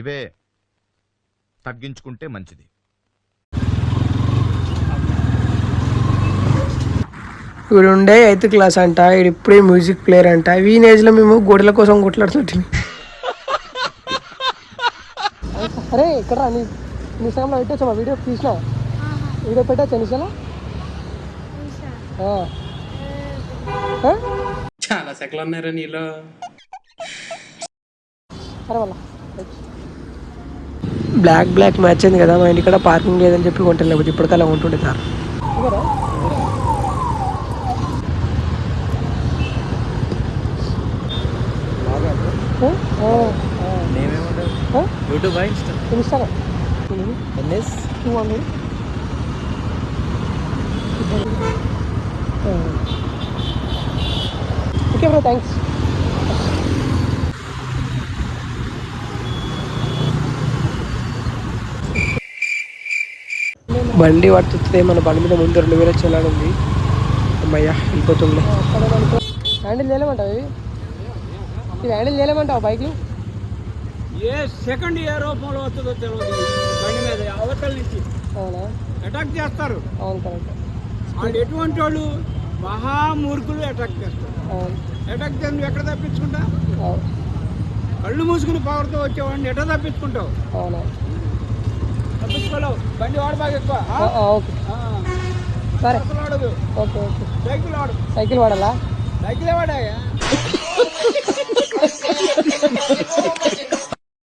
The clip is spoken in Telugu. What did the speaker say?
ఇవే తగ్గించుకుంటే మంచిది. వీడు ఉండే 8th క్లాస్ అంట, వీడు ఇప్పుడే మ్యూజిక్ ప్లేయర్ అంట. వీన్ ఏజ్లో మేము గోడల కోసం కొట్లాడుతుంటే అరే ఇక్కడ నిశాంలో పెట్టొచ్చా వీడియో తీసినా? వీడియో పెట్టచ్చా నిశాలో? చాలా సెకలు ఉన్నారా నీలో? సరే వాళ్ళ బ్లాక్ మ్యాచ్ అయింది కదా, మా ఇంటికాడ పార్కింగ్ లేదని చెప్పి కొంటాను, లేకపోతే ఇప్పటికల్లా ఉంటుండే sir. YouTube Instagram N S 200. Okay bro, thanks. బండి పట్టుతుంది, మన బండి మీద ముందు 2000 చలాన్ ఉంది. అమ్మయ్యా వెళ్ళిపోతుంది. హ్యాండిల్ చేయలేమంటావు? ఇది హ్యాండిల్ చేయలేమంటావు బైక్లు? ఏ సెకండ్ ఏ రూపంలో వస్తుందో తెలియదు. బండి మీద అవతల నుంచి అవునా అటాక్ చేస్తారు. అవును కరెక్ట్. వాళ్ళు ఎటువంటి వాళ్ళు మహామూర్ఖులు అటాక్ చేస్తారు. అవును అటాక్ చేసి నువ్వు ఎక్కడ తప్పించుకుంటా? అవును. కళ్ళు మూసుకుని పవర్తో వచ్చేవాడిని ఎట్లా తప్పించుకుంటావు? అవునా తప్పించుకోలేవు. బండి వాడు బాగా ఎక్కువ. ఓకే సరే వాడదు. Okay okay. సైకిల్ వాడు. సైకిల్ వాడాలా? సైకిలే వాడాయా?